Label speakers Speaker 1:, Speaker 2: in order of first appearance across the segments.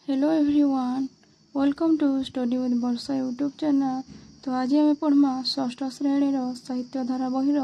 Speaker 1: Hello everyone, welcome to study with Varsha YouTube channel. तो आज आम पढ़मा षष्ठ श्रेणी साहित्य धारा बहिर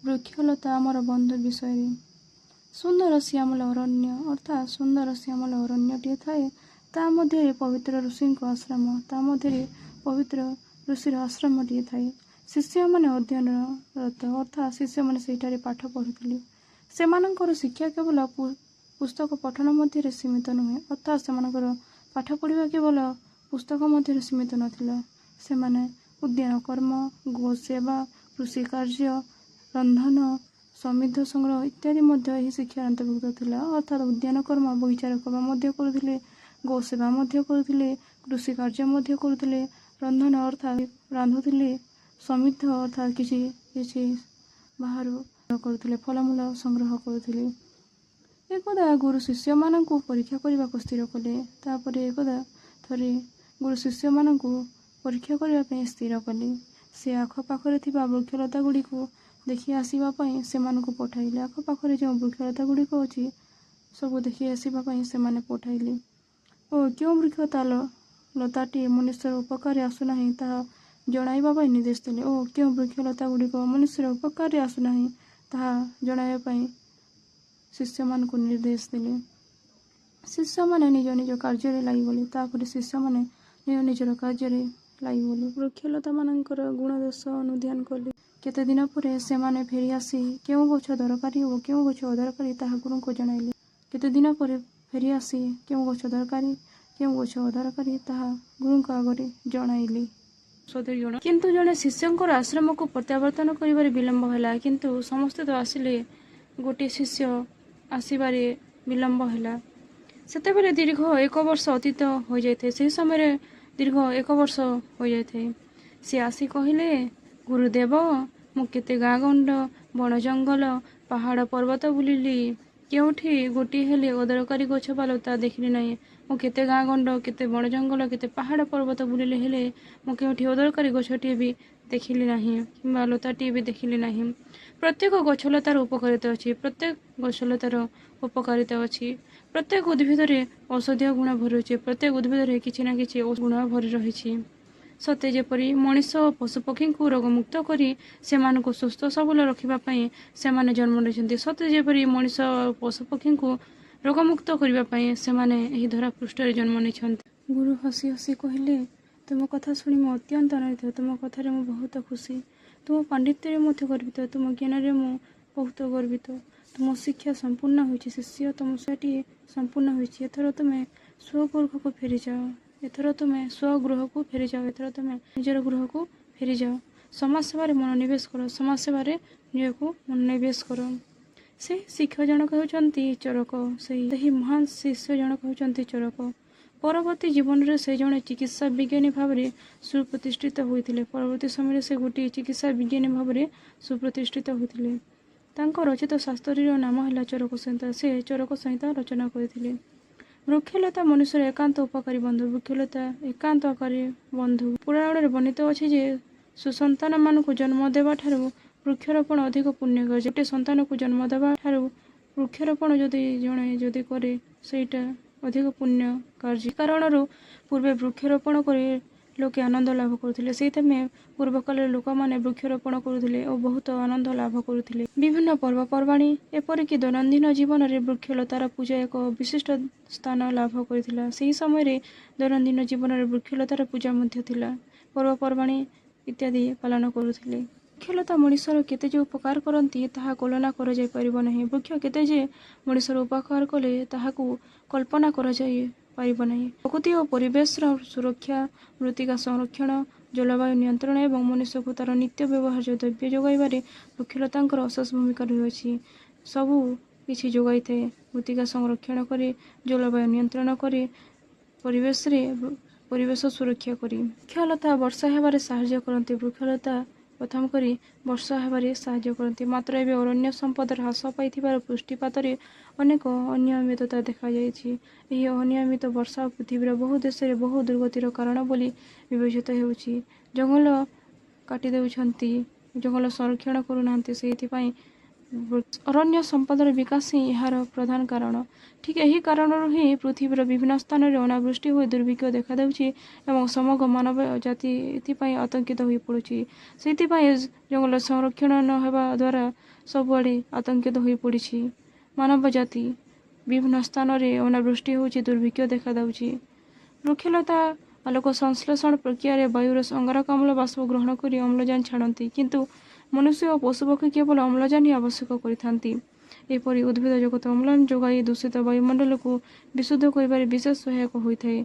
Speaker 1: वृक्षलता आमर बंधु विषय। सुंदर श्यामल अरण्य अर्थात सुंदर श्यामल अरण्यटे थाए, ता मध्य पवित्र ऋषि आश्रम, ता मध्य पवित्र ऋषिर आश्रमटे थाए। शिष्य मैंने अध्ययनरत अर्थात शिष्य मैंने सेठारे पाठ पढ़ुले। सेमानंकर शिक्षा केवल पुस्तक पठन मध्य सीमित नुहे अर्थात से पाठ पढ़ा केवल पुस्तक मध्य सीमित नाला। से उद्यान कर्म, गो सेवा, कृषि कार्य, रंधन, समिध संग्रह इत्यादि मध्य शिक्षार अंतर्भुक्त था। अर्थात उद्यान कर्म बगीचार कर्म करुले, गो सेवा करुले, कृषि कार्य करुले, रंधन अर्थात रांधुले, समिध अर्थात किसी बाहर करुले, फलमूल संग्रह करुले। एकदा गुरु शिष्य मानक परीक्षा करने को स्थिर कले। तापर एकदा थरे गुरु शिष्य मानक परीक्षा करने स्थिर कले। से आखपाखे वृक्षलता गुड़ी को देखी आसवाई से पठाइले। आखपाखे जो वृक्षलता गुड़िक अच्छी सब देखी आसवाई से पठाइले। और क्यों वृक्षता लताटी मनुष्यर उपकार आसुना ता जणाइबा निर्देश देले। और क्यों वृक्षलता गुड़िक मनुष्यर उपकार आसुना ता जणाइबा शिष्य मान को निर्देश देले। शिष्य माने निज निज कार्य लगिगले। तापर शिष्य माने निज निजर कार्य लगिगले। वृक्षलता मानकर गुणदोष अनुध्यान कले। केते दिन पर से माने फेरी आसी क्यों गछ दरकारी और क्यों गछ अदरकारी ताहा गुरु को जणाइले। केते दिन पर फेरी आसी क्यों गछ दरकारी क्यों गछ अदरकारी ताहा गुरु को आगे जणाइले। किंतु जड़े शिष्यंकर आश्रम को प्रत्यावर्तन करिबारे विलंब होला। किंतु समस्ते तो आसिले, गोटे शिष्य आसबारे विलंब है। सेतेबेले दीर्घ 1 वर्ष अतीत हो जाए। से समय दीर्घ 1 वर्ष हो जाए। सी आसी कहले, गुरुदेव मु केते गाँ गंड बण जंगल पहाड़ पर्वत बुलिली, केउठी गोटी हेले अदरकारी गछ बा लता देखिली नहीं। मु केते गाँ गंड केते बण जंगल केते पहाड़ पर्वत बुलिले हेले मु केउठी अदरकारी गछटी भी देखिली नहीं किंबा लताटी भी देखिली नहीं। प्रत्येक गछलतार उपकारिता अच्छी, प्रत्येक गछलतार उपकारिता अच्छी। प्रत्येक उद्भिद औषधीय गुण भरी रही। प्रत्येक उद्भिद किसी ना किसी गुण भरी रही। सते जेपरी मनीष और पशुपक्षी को रोगमुक्त करी सेमानकु सुस्थ सबल रखापी से जन्म नहीं। सते जेपरी मनीष और पशुपक्षी को रोगमुक्त करने से धरा पृष्ठ जन्म नहीं। गुरु हसी हसी कहले, तुम कथा शुणी मु अत्यंत आनंदित। तुम कथार मु बहुत खुशी। तुम पांडित्य गर्वित, तुम ज्ञान मु बहुत गर्वित। तुम शिक्षा संपूर्ण होइछि शिष्य, तुम सेठी संपूर्ण होइछि। एथर तुम स्वगृह को फेरी जाओ। एथर तुम स्वगृह को फेरी जाओ। एथर तुम निजर गृह को फेरी जाओ। समाज सेवार मनोनिवेश कर। समाज सेवार निज को मनोनिवेश कर। से शिक्षक जनक होउछन्ति चरक। से महान शिष्य जनक होउछन्ति चरक। परवर्ती जीवन में से जड़े चिकित्सा विज्ञानी भाव में सुप्रतिष्ठित होते। परवर्ती समय से गोटे चिकित्सा विज्ञानी भाव में सुप्रतिष्ठित होते। रचित शास्त्र नाम है चरक संहिता। से चरक संहिता रचना करते। वृक्षलता मनुष्य एकांत उपकारी बंधु। वृक्षलता एकांतकारी बंधु। पुराण में वर्णित अच्छे जे सुसंतान मान को जन्म देवा वृक्षरोपण अधिक पुण्य कर। गोटे संतान को जन्म देवा वृक्षरोपण जदि करे सेटा अधिक पुण्य कार्य। कारण पूर्वे वृक्षरोपण कर लोके आनंद लाभ करुले। से पूर्व काल लोक मैंने वृक्षरोपण करुले और बहुत आनंद लाभ करुले। विभिन्न पर्वपर्वाणी एपरिक दैनंदिन जीवन में वृक्षलतार पूजा एक विशिष्ट स्थान लाभ करथिला। सेही समय दैनंदिन जीवन में वृक्षलतार पूजा मध्य थिला। पर्वपर्वाणी इत्यादि पालन करुथिले। वृक्षलता मनुष्यर केते जे उपकार करती ताहा कल्पना करा जाय परिबो नहीं। वृक्ष केते जे मनुष्यर उपकार कले ताहाकू कल्पना करा जाय परिबो नहीं। प्रकृति और परिवेश सुरक्षा, मृत्तिका संरक्षण, जलवायु नियंत्रण एवं मनुष्य को तार नित्य व्यवहार्य द्रव्य जोगाइबारे वृक्षलतांकर अशेष भूमिका रही। सबू किछि जोगाई थाए। मृत्तिका संरक्षण करे, जलवायु नियंत्रण करे, परिवेश सुरक्षा करी। वृक्षलता वर्षा हेबारे साहाय्य करती। वृक्षलता प्रथम करी वर्षा हेबारे साहाय्य करती। मात्र एबे अरण्य संपद ह्रास पाइथिबार पृष्ठपात अनेक अनियमितता देखा जाइछि। एही अनियमित वर्षा पृथ्वीर बहु देश में बहु दुर्गतिर कारण बोली विवेचित हेउछि। जंगल काटी देउछन्ति, जंगल संरक्षण करूनाहांति। सेहिथिपाई ଅରଣ୍ୟ ସମ୍ପଦର ବିକାଶ ହିଁ ଏହାର ପ୍ରଧାନ କାରଣ। ଠିକ୍ ଏହି କାରଣରୁ ହିଁ ପୃଥିବୀର ବିଭିନ୍ନ ସ୍ଥାନରେ ଅନାବୃଷ୍ଟି ହୋଇ ଦୁର୍ଭିକ୍ଷ ଦେଖାଦେଉଛି ଏବଂ ସମଗ୍ର ମାନବ ଜାତି ଏଥିପାଇଁ ଆତଙ୍କିତ ହୋଇପଡ଼ୁଛି। ସେଥିପାଇଁ ଜଙ୍ଗଲ ସଂରକ୍ଷଣ ନ ହେବା ଦ୍ୱାରା ସବୁଆଡ଼େ ଆତଙ୍କିତ ହୋଇପଡ଼ିଛି ମାନବ ଜାତି। ବିଭିନ୍ନ ସ୍ଥାନରେ ଅନାବୃଷ୍ଟି ହେଉଛି, ଦୁର୍ଭିକ୍ଷ ଦେଖାଦେଉଛି। ବୃକ୍ଷଲତା ଆଲୋକ ସଂଶ୍ଳେଷଣ ପ୍ରକ୍ରିୟାରେ ବାୟୁର ଅଙ୍ଗାରକାମ୍ଳ ବାଷ୍ପ ଗ୍ରହଣ କରି ଅମ୍ଳଜାନ ଛାଡ଼ନ୍ତି, କିନ୍ତୁ ମନୁଷ୍ୟ ଓ ପଶୁପକ୍ଷୀ କେବଳ ଅମ୍ଳଜାନ ହିଁ ଆବଶ୍ୟକ କରିଥାନ୍ତି। ଏପରି ଉଦ୍ଭିଦ ଜଗତ ଅମ୍ଳଜାନ ଯୋଗାଇ ଦୂଷିତ ବାୟୁମଣ୍ଡଳକୁ ବିଶୁଦ୍ଧ କରିବାରେ ବିଶେଷ ସହାୟକ ହୋଇଥାଏ।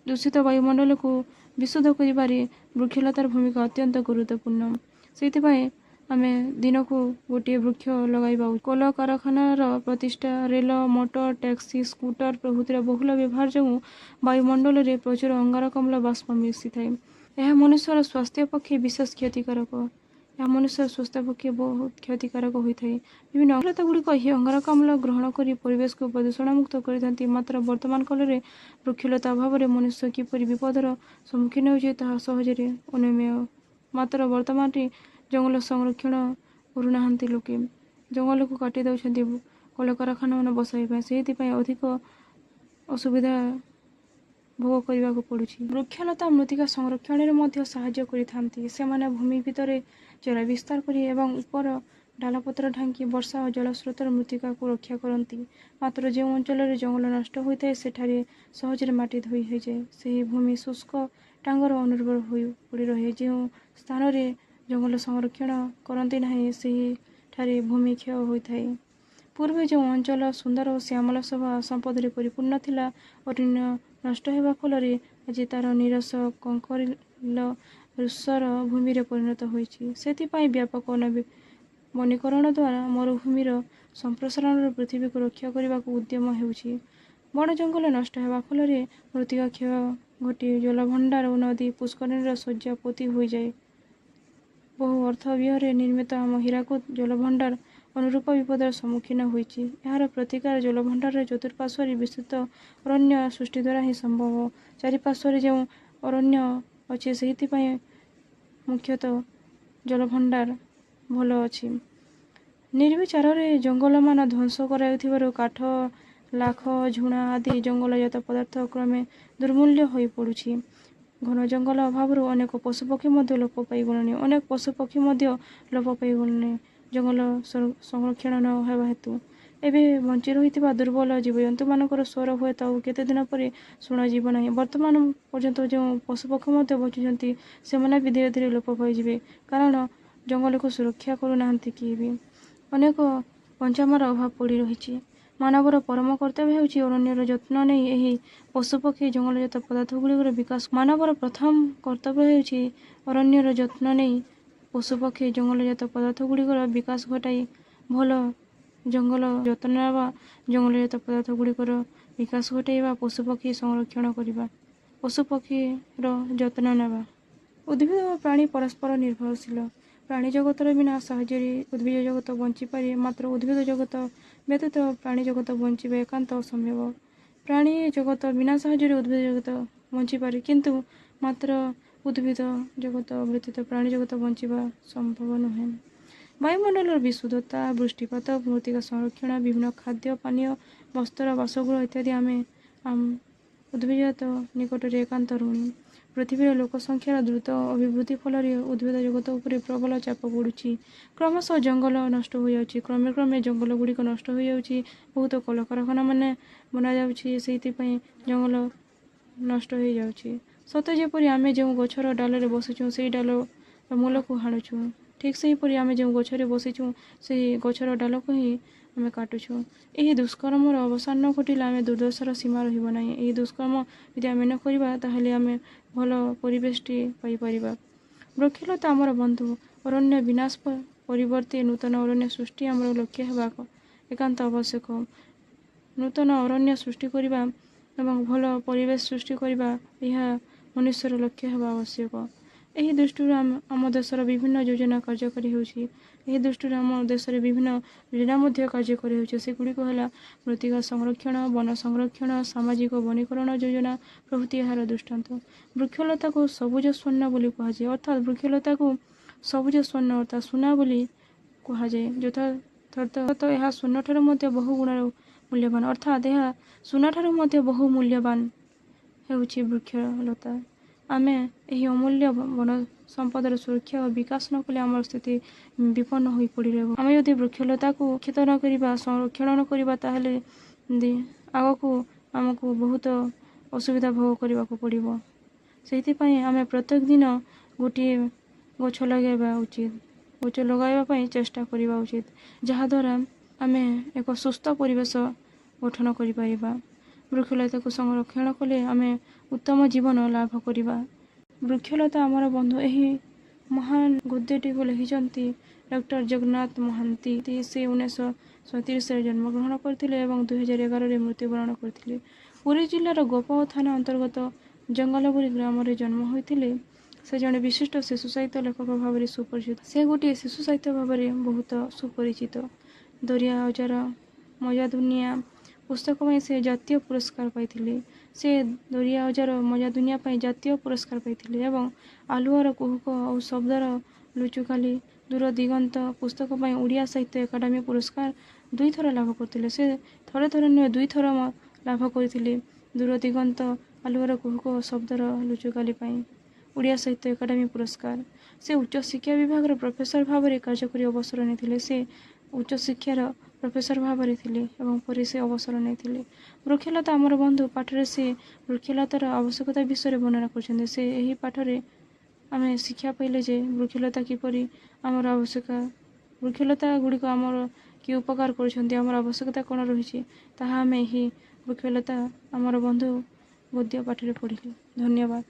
Speaker 1: ଦୂଷିତ ବାୟୁମଣ୍ଡଳକୁ ବିଶୁଦ୍ଧ କରିବାରେ ବୃକ୍ଷଲତାର ଭୂମିକା ଅତ୍ୟନ୍ତ ଗୁରୁତ୍ୱପୂର୍ଣ୍ଣ। ସେଥିପାଇଁ ଆମେ ଦିନକୁ ଗୋଟିଏ ବୃକ୍ଷ ଲଗାଇବା ଉଚିତ। କଳକାରଖାନାର ପ୍ରତିଷ୍ଠା, ରେଳ, ମୋଟର, ଟ୍ୟାକ୍ସି, ସ୍କୁଟର ପ୍ରଭୃତିର ବହୁଳ ବ୍ୟବହାର ଯୋଗୁଁ ବାୟୁମଣ୍ଡଳରେ ପ୍ରଚୁର ଅଙ୍ଗାରକାମ୍ଳ ବାଷ୍ପ ମିଶିଥାଏ। ଏହା ମନୁଷ୍ୟର ସ୍ୱାସ୍ଥ୍ୟ ପକ୍ଷେ ବିଶେଷ କ୍ଷତିକାରକ। ବହୁତ କ୍ଷତିକାରକ ହୋଇଥାଏ। ବିଭିନ୍ନ ଅଙ୍ଗାରକାମ୍ଳ ଗୁଡ଼ିକ ଏହି ଅଙ୍ଗାରକାମ୍ଳ ଗ୍ରହଣ କରି ପରିବେଶକୁ ପ୍ରଦୂଷଣମୁକ୍ତ କରିଥାନ୍ତି। ମାତ୍ର ବର୍ତ୍ତମାନ କାଳରେ ବୃକ୍ଷଲତା ଅଭାବରେ ମନୁଷ୍ୟ କିପରି ବିପଦର ସମ୍ମୁଖୀନ ହେଉଛି ତାହା ସହଜରେ ଅନୁମେୟ। ମାତ୍ର ବର୍ତ୍ତମାନଟି ଜଙ୍ଗଲ ସଂରକ୍ଷଣ କରୁନାହାନ୍ତି ଲୋକେ। ଜଙ୍ଗଲକୁ କାଟି ଦେଉଛନ୍ତି କଳକାରଖାନାମାନ ବସାଇବା ପାଇଁ। ସେଥିପାଇଁ ଅଧିକ ଅସୁବିଧା ଭୋଗ କରିବାକୁ ପଡ଼ୁଛି। ବୃକ୍ଷଲତା ମୃତ୍ତିକା ସଂରକ୍ଷଣରେ ମଧ୍ୟ ସାହାଯ୍ୟ କରିଥାନ୍ତି। ସେମାନେ ଭୂମି ଭିତରେ ଚେର ବିସ୍ତାର କରି ଏବଂ ଉପର ଡାଳପତ୍ର ଢାଙ୍କି ବର୍ଷା ଓ ଜଳସ୍ରୋତର ମୃତ୍ତିକାକୁ ରକ୍ଷା କରନ୍ତି। ମାତ୍ର ଯେଉଁ ଅଞ୍ଚଳରେ ଜଙ୍ଗଲ ନଷ୍ଟ ହୋଇଥାଏ ସେଠାରେ ସହଜରେ ମାଟି ଧୋଇ ହୋଇଯାଏ। ସେହି ଭୂମି ଶୁଷ୍କ, ଟାଙ୍ଗର ଅନୁର୍ବର ହୋଇ ପଡ଼ି ରହେ। ଯେଉଁ ସ୍ଥାନରେ ଜଙ୍ଗଲ ସଂରକ୍ଷଣ କରନ୍ତି ନାହିଁ ସେହିଠାରେ ଭୂମି କ୍ଷୟ ହୋଇଥାଏ। ପୂର୍ବେ ଯେଉଁ ଅଞ୍ଚଳ ସୁନ୍ଦର ଓ ଶ୍ୟାମଳ ଶୋଭା ସମ୍ପଦରେ ପରିପୂର୍ଣ୍ଣ ଥିଲା, ଅରଣ୍ୟ ନଷ୍ଟ ହେବା ଫଳରେ ଆଜି ତାର ନିରସ କଙ୍କରିଲ ଧୂସର ଭୂମିରେ ପରିଣତ ହୋଇଛି। ସେଥିପାଇଁ ବ୍ୟାପକ ବନୀକରଣ ଦ୍ୱାରା ମରୁଭୂମିର ସମ୍ପ୍ରସାରଣରୁ ପୃଥିବୀକୁ ରକ୍ଷା କରିବାକୁ ଉଦ୍ୟମ ହେଉଛି। ବଣ ଜଙ୍ଗଲ ନଷ୍ଟ ହେବା ଫଳରେ ମୃତ୍ତିକା କ୍ଷୟ ଘଟି ଜଳଭଣ୍ଡାର ଓ ନଦୀ ପୁଷ୍କରିଣୀର ଶଯ୍ୟା ପୋତି ହୋଇଯାଏ। ବହୁ ଅର୍ଥ ବ୍ୟୟରେ ନିର୍ମିତ ଆମ ହୀରାକୁଦ ଜଳଭଣ୍ଡାର ଅନୁରୂପ ବିପଦର ସମ୍ମୁଖୀନ ହୋଇଛି। ଏହାର ପ୍ରତିକାର ଜଳଭଣ୍ଡାରର ଚତୁଃପାର୍ଶ୍ୱରେ ବିସ୍ତୃତ ଅରଣ୍ୟ ସୃଷ୍ଟି ଦ୍ୱାରା ହିଁ ସମ୍ଭବ। ଚାରିପାର୍ଶ୍ୱରେ ଯେଉଁ ଅରଣ୍ୟ ଅଛି ସେଥିପାଇଁ ମୁଖ୍ୟତଃ ଜଳଭଣ୍ଡାର ଭଲ ଅଛି। ନିର୍ବିଚାରରେ ଜଙ୍ଗଲମାନ ଧ୍ୱଂସ କରାଯାଉଥିବାରୁ କାଠ, ଲାଖ, ଝୁଣା ଆଦି ଜଙ୍ଗଲଜାତ ପଦାର୍ଥ କ୍ରମେ ଦୁର୍ମୂଲ୍ୟ ହୋଇପଡ଼ୁଛି। ଘନ ଜଙ୍ଗଲ ଅଭାବରୁ ଅନେକ ପଶୁପକ୍ଷୀ ମଧ୍ୟ ଲୋପ ପାଇଗଲେଣି। ଜଙ୍ଗଲ ସଂରକ୍ଷଣ ନ ହେବା ହେତୁ ଏବେ ବଞ୍ଚି ରହିଥିବା ଦୁର୍ବଳ ଜୀବଜନ୍ତୁମାନଙ୍କର ସ୍ୱର ହୁଏତ ଆଉ କେତେଦିନ ପରେ ଶୁଣାଯିବ ନାହିଁ। ବର୍ତ୍ତମାନ ପର୍ଯ୍ୟନ୍ତ ଯେଉଁ ପଶୁପକ୍ଷୀ ମଧ୍ୟ ବଞ୍ଚିଛନ୍ତି ସେମାନେ ବି ଧୀରେ ଧୀରେ ଲୋପ ପାଇଯିବେ, କାରଣ ଜଙ୍ଗଲକୁ ସୁରକ୍ଷା କରୁନାହାନ୍ତି କେହି ବି। ଅନେକ କଞ୍ଚାମାର ଅଭାବ ପଡ଼ି ରହିଛି। ମାନବର ପରମ କର୍ତ୍ତବ୍ୟ ହେଉଛି ଅରଣ୍ୟର ଯତ୍ନ ନେଇ ଏହି ପଶୁପକ୍ଷୀ ଜଙ୍ଗଲଜାତ ପଦାର୍ଥଗୁଡ଼ିକର ବିକାଶ। ମାନବର ପ୍ରଥମ କର୍ତ୍ତବ୍ୟ ହେଉଛି ଅରଣ୍ୟର ଯତ୍ନ ନେଇ ପଶୁପକ୍ଷୀ ଜଙ୍ଗଲଜାତ ପଦାର୍ଥଗୁଡ଼ିକର ବିକାଶ ଘଟାଇ ଭଲ ଜଙ୍ଗଲ ଯତ୍ନ ନେବା, ଜଙ୍ଗଲଜାତ ପଦାର୍ଥଗୁଡ଼ିକର ବିକାଶ ଘଟାଇବା, ପଶୁପକ୍ଷୀ ସଂରକ୍ଷଣ କରିବା, ପଶୁପକ୍ଷୀର ଯତ୍ନ ନେବା। ଉଦ୍ଭିଦ ଓ ପ୍ରାଣୀ ପରସ୍ପର ନିର୍ଭରଶୀଳ। ପ୍ରାଣୀ ଜଗତର ବିନା ସାହାଯ୍ୟରେ ଉଦ୍ଭିଦ ଜଗତ ବଞ୍ଚିପାରେ, ମାତ୍ର ଉଦ୍ଭିଦ ଜଗତ ବ୍ୟତୀତ ପ୍ରାଣୀ ଜଗତ ବଞ୍ଚିବା ଏକାନ୍ତ ଅସମ୍ଭବ। ପ୍ରାଣୀ ଜଗତ ବିନା ସାହାଯ୍ୟରେ ଉଦ୍ଭିଦ ଜଗତ ବଞ୍ଚିପାରେ, କିନ୍ତୁ ମାତ୍ର ଉଦ୍ଭିଦ ଜଗତ ବ୍ୟତୀତ ପ୍ରାଣୀ ଜଗତ ବଞ୍ଚିବା ସମ୍ଭବ ନୁହେଁ। ବାୟୁମଣ୍ଡଳର ବିଶୁଦ୍ଧତା, ବୃଷ୍ଟିପାତ, ମୃତ୍ତିକା ସଂରକ୍ଷଣ, ବିଭିନ୍ନ ଖାଦ୍ୟ ପାନୀୟ, ବସ୍ତ୍ର, ବାସଗୃହ ଇତ୍ୟାଦି ଆମେ ଉଦ୍ଭିଦଜାତ ନିକଟରେ ଏକାନ୍ତ ଋଣୀ। ପୃଥିବୀର ଲୋକସଂଖ୍ୟାର ଦ୍ରୁତ ଅଭିବୃଦ୍ଧି ଫଳରେ ଉଦ୍ଭିଦ ଜଗତ ଉପରେ ପ୍ରବଳ ଚାପ ପଡ଼ୁଛି। କ୍ରମଶଃ ଜଙ୍ଗଲ ନଷ୍ଟ ହୋଇଯାଉଛି। କ୍ରମେ କ୍ରମେ ଜଙ୍ଗଲଗୁଡ଼ିକ ନଷ୍ଟ ହୋଇଯାଉଛି। ବହୁତ କଳକାରଖାନାମାନେ ବନାଯାଉଛି, ସେଇଥିପାଇଁ ଜଙ୍ଗଲ ନଷ୍ଟ ହୋଇଯାଉଛି। ସତେ ଯେପରି ଆମେ ଯେଉଁ ଗଛର ଡାଲରେ ବସିଛୁ ସେହି ଡାଲର ମୂଳକୁ ହାଣୁଛୁ, ଠିକ୍ ସେହିପରି ଆମେ ଯେଉଁ ଗଛରେ ବସିଛୁ ସେହି ଗଛର ଡାଲକୁ ହିଁ ଆମେ କାଟୁଛୁ। ଏହି ଦୁଷ୍କର୍ମର ଅବସାନ ନ ଘଟିଲେ ଆମେ ଦୁର୍ଦ୍ଦଶାର ସୀମା ରହିବ ନାହିଁ। ଏହି ଦୁଷ୍କର୍ମ ଯଦି ଆମେ ନ କରିବା ତାହେଲେ ଆମେ ଭଲ ପରିବେଶଟି ପାଇପାରିବା। ବୃକ୍ଷଲତା ଆମର ବନ୍ଧୁ। ଅରଣ୍ୟ ବିନାଶ ପରିବର୍ତ୍ତେ ନୂତନ ଅରଣ୍ୟ ସୃଷ୍ଟି ଆମର ଲକ୍ଷ୍ୟ ହେବା ଏକାନ୍ତ ଆବଶ୍ୟକ। ନୂତନ ଅରଣ୍ୟ ସୃଷ୍ଟି କରିବା ଏବଂ ଭଲ ପରିବେଶ ସୃଷ୍ଟି କରିବା ଏହା ମନୁଷ୍ୟର ଲକ୍ଷ୍ୟ ହେବା ଆବଶ୍ୟକ। ଏହି ଦୃଷ୍ଟିରୁ ଆମ ଦେଶର ବିଭିନ୍ନ ଯୋଜନା କାର୍ଯ୍ୟକାରୀ ହେଉଛି। ଏହି ଦୃଷ୍ଟିରୁ ଆମ ଦେଶରେ ବିଭିନ୍ନ ଯୋଜନା ମଧ୍ୟ କାର୍ଯ୍ୟକାରୀ ହେଉଛି। ସେଗୁଡ଼ିକ ହେଲା ମୃତ୍ତିକା ସଂରକ୍ଷଣ, ବନ ସଂରକ୍ଷଣ, ସାମାଜିକ ବନୀକରଣ ଯୋଜନା ପ୍ରଭୃତି ଏହାର ଦୃଷ୍ଟାନ୍ତ। ବୃକ୍ଷଲତାକୁ ସବୁଜ ସ୍ୱର୍ଣ୍ଣ ବୋଲି କୁହାଯାଏ, ଅର୍ଥାତ୍ ବୃକ୍ଷଲତାକୁ ସବୁଜ ସ୍ୱର୍ଣ୍ଣ ଅର୍ଥାତ୍ ସୁନା ବୋଲି କୁହାଯାଏ। ଯଥା ତ ଏହା ସୁନାଠାରୁ ମଧ୍ୟ ବହୁ ଗୁଣରେ ମୂଲ୍ୟବାନ, ଅର୍ଥାତ୍ ଏହା ସୁନାଠାରୁ ମଧ୍ୟ ବହୁ ମୂଲ୍ୟବାନ ହେଉଛି ବୃକ୍ଷଲତା। ଆମେ ଏହି ଅମୂଲ୍ୟ ବନ ସମ୍ପଦର ସୁରକ୍ଷା ଓ ବିକାଶ ନ କଲେ ଆମର ସ୍ଥିତି ବିପନ୍ନ ହୋଇ ପଡ଼ି ରହିବ। ଆମେ ଯଦି ବୃକ୍ଷଲତାକୁ କ୍ଷତ ନ କରିବା, ସଂରକ୍ଷଣ ନ କରିବା, ତାହେଲେ ଆଗକୁ ଆମକୁ ବହୁତ ଅସୁବିଧା ଭୋଗ କରିବାକୁ ପଡ଼ିବ। ସେଇଥିପାଇଁ ଆମେ ପ୍ରତ୍ୟେକ ଦିନ ଗୋଟିଏ ଗଛ ଲଗାଇବା ଉଚିତ। ଗଛ ଲଗାଇବା ପାଇଁ ଚେଷ୍ଟା କରିବା ଉଚିତ, ଯାହାଦ୍ୱାରା ଆମେ ଏକ ସୁସ୍ଥ ପରିବେଶ ଗଠନ କରିପାରିବା। ବୃକ୍ଷଲତାକୁ ସଂରକ୍ଷଣ କଲେ ଆମେ ଉତ୍ତମ ଜୀବନ ଲାଭ କରିବା। ବୃକ୍ଷଲତା ଆମର ବନ୍ଧୁ ଏହି ମହାନ ଗଦ୍ୟଟିକୁ ଲେଖିଛନ୍ତି ଡକ୍ଟର ଜଗନ୍ନାଥ ମହାନ୍ତି। ସେ 1937ରେ ଜନ୍ମଗ୍ରହଣ କରିଥିଲେ ଏବଂ 2011ରେ ମୃତ୍ୟୁବରଣ କରିଥିଲେ। ପୁରୀ ଜିଲ୍ଲାର ଗୋପାଳ ଥାନା ଅନ୍ତର୍ଗତ ଜଙ୍ଗଲପୁରୀ ଗ୍ରାମରେ ଜନ୍ମ ହୋଇଥିଲେ। ସେ ଜଣେ ବିଶିଷ୍ଟ ଶିଶୁ ସାହିତ୍ୟ ଲେଖକ ଭାବରେ ସୁପରିଚିତ। ସେ ଗୋଟିଏ ଶିଶୁ ସାହିତ୍ୟ ଭାବରେ ବହୁତ ସୁପରିଚିତ। ଦରିଆ ଅଜାର ମଜା ଦୁନିଆ ପୁସ୍ତକ ପାଇଁ ସେ ଜାତୀୟ ପୁରସ୍କାର ପାଇଥିଲେ। ସେ ଦରିଆ ଅଜାର ମଜା ଦୁନିଆ ପାଇଁ ଜାତୀୟ ପୁରସ୍କାର ପାଇଥିଲେ ଏବଂ ଆଲୁଅର କୁହୁକ ଆଉ ଶବ୍ଦର ଲୁଚକାଳି ଦୂର ଦିଗନ୍ତ ପୁସ୍ତକ ପାଇଁ ଓଡ଼ିଆ ସାହିତ୍ୟ ଏକାଡେମୀ ପୁରସ୍କାର 2 ଥର ଲାଭ କରିଥିଲେ। ସେ ଥରେ ନୁହେଁ 2 ଥର ଲାଭ କରିଥିଲେ ଦୂର ଦିଗନ୍ତ ଆଲୁଅର କୁହୁକ ଶବ୍ଦର ଲୁଚକାଳି ପାଇଁ ଓଡ଼ିଆ ସାହିତ୍ୟ ଏକାଡେମୀ ପୁରସ୍କାର। ସେ ଉଚ୍ଚଶିକ୍ଷା ବିଭାଗର ପ୍ରଫେସର ଭାବରେ କାର୍ଯ୍ୟ କରି ଅବସର ନେଇଥିଲେ। ସେ ଉଚ୍ଚଶିକ୍ଷାର ପ୍ରଫେସର ଭାବରେ ଥିଲେ ଏବଂ ପରେ ସେ ଅବସର ନେଇଥିଲେ। ବୃକ୍ଷଲତା ଆମର ବନ୍ଧୁ ପାଠରେ ସେ ବୃକ୍ଷଲତାର ଆବଶ୍ୟକତା ବିଷୟରେ ବର୍ଣ୍ଣନା କରିଛନ୍ତି। ସେ ଏହି ପାଠରେ ଆମେ ଶିକ୍ଷା ପାଇଲେ ଯେ ବୃକ୍ଷଲତା କିପରି ଆମର ଆବଶ୍ୟକ, ବୃକ୍ଷଲତା ଗୁଡ଼ିକ ଆମର କି ଉପକାର କରୁଛନ୍ତି, ଆମର ଆବଶ୍ୟକତା କ'ଣ ରହିଛି, ତାହା ଆମେ ଏହି ବୃକ୍ଷଲତା ଆମର ବନ୍ଧୁ ଗଦ୍ୟ ପାଠରେ ପଢ଼ିଲେ। ଧନ୍ୟବାଦ।